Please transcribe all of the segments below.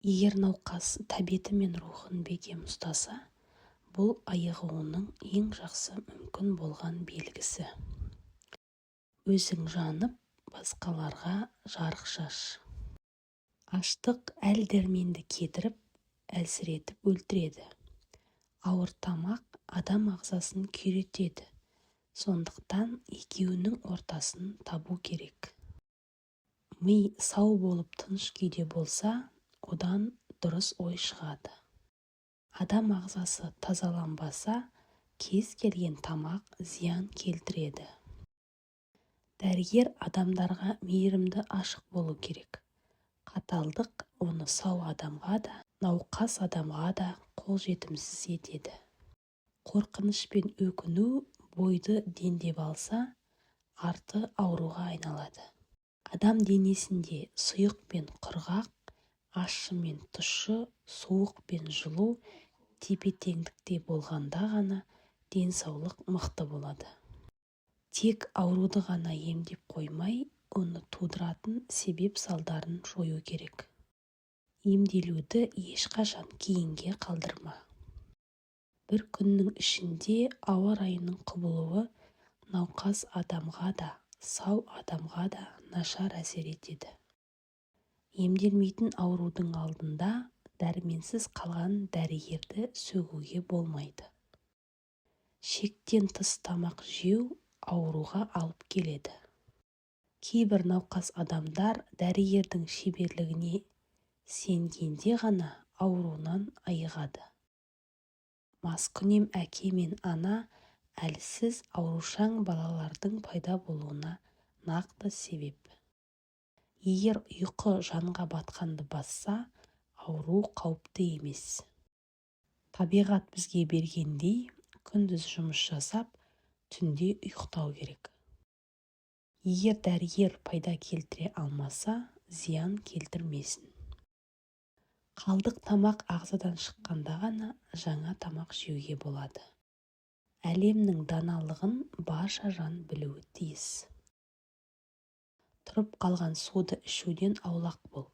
Егер науқас тәбеті мен рухын бекем ұстаса, бұл айығуының ең жақсы мүмкін болған белгісі. Өзің жанып, басқаларға жарық шаш. Аштық әл-дәрменді кетіріп, әлсіретіп өлтіреді. Ауыр тамақ адам ағзасын күйретеді. Сондықтан екеуінің ортасын табу керек. Ми сау болып тыныш күйде болса, одан дұрыс ой шығады. Адам ағзасы тазаланбаса, кез келген тамақ зиян келтіреді. Дәрігер адамдарға мейірімді, ашық болу керек. Қаталдық оны сау адамға да, науқас адамға да қолжетімсіз етеді. Қорқыныш пен өкіну бойды дендеп алса, арты ауруға айналады. Адам денесінде сұйық пен құрғақ, ащы мен тұщы, суық пен жылу тепе-теңдікте болғанда ғана денсаулық мықты болады. Тек ауруды ғана емдеп қоймай, оны тудыратын себеп-салдарын жою керек. Емделуді ешқашан кейінге қалдырма. Бір күннің ішінде ауа райының құбылуы науқас адамға да, сау адамға да нашар әсер етеді. Емделмейтін аурудың алдында дәрменсіз қалған дәрігерді сөгуге болмайды. Шектен тыс тамақ жеу ауруға алып келеді. Кейбір науқас адамдар дәрігердің шеберлігіне сенгенде ғана ауруынан айығады. Маскүнем әке мен ана әлсіз аурушаң балалардың пайда болуына нақты себеп. Егер ұйқы жанға батқанды басса, ауру қауіпті емес. Табиғат бізге бергендей, күндіз жұмыс жасап, түнде ұйықтау керек. Егер дәрігер пайда келтіре алмаса, зиян келтірмесін. Қалдық тамақ ағзадан шыққанда ғана жаңа тамақ жеуге болады. Әлемнің даналығын барша жан білуі тиіс. Тұрып қалған суды ішуден аулақ бол.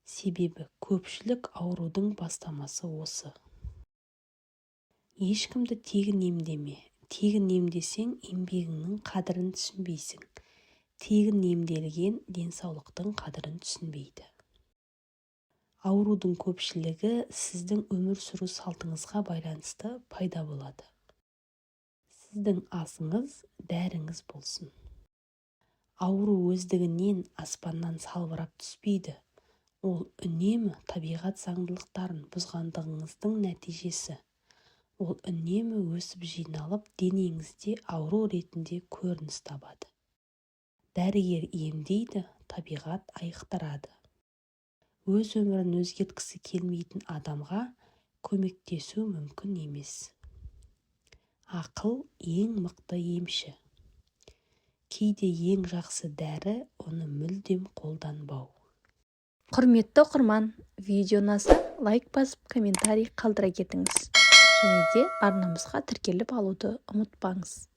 Себебі көпшілік аурудың бастамасы осы. Ешкімді тегін емдеме. Тегін емдесең, еңбегіңнің қадірін түсінбейсің. Тегін емделген денсаулықтың қадірін түсінбейді. Аурудың көпшілігі сіздің өмір сүру салтыңызға байланысты пайда болады. Сіздің асыңыз дәріңіз болсын. Ауру өздігінен аспаннан салбырап түспейді. Ол үнемі табиғат заңдылықтарын бұзғандығыңыздың нәтижесі. Ол үнемі өсіп жиналып, денеңізде ауру ретінде көрініс табады. Дәрігер емдейді, табиғат айықтырады. Өз өмірін өзгерткісі келмейтін адамға көмектесу мүмкін емес. Ақыл ең мықты емші. Кейде ең жақсы дәрі оны мүлдем қолданбау. Құрметті оқырман, видео ұнаса лайк басып, комментарий қалдыра кетіңіз. Және де арнамызға тіркеліп алуды ұмытпаңыз.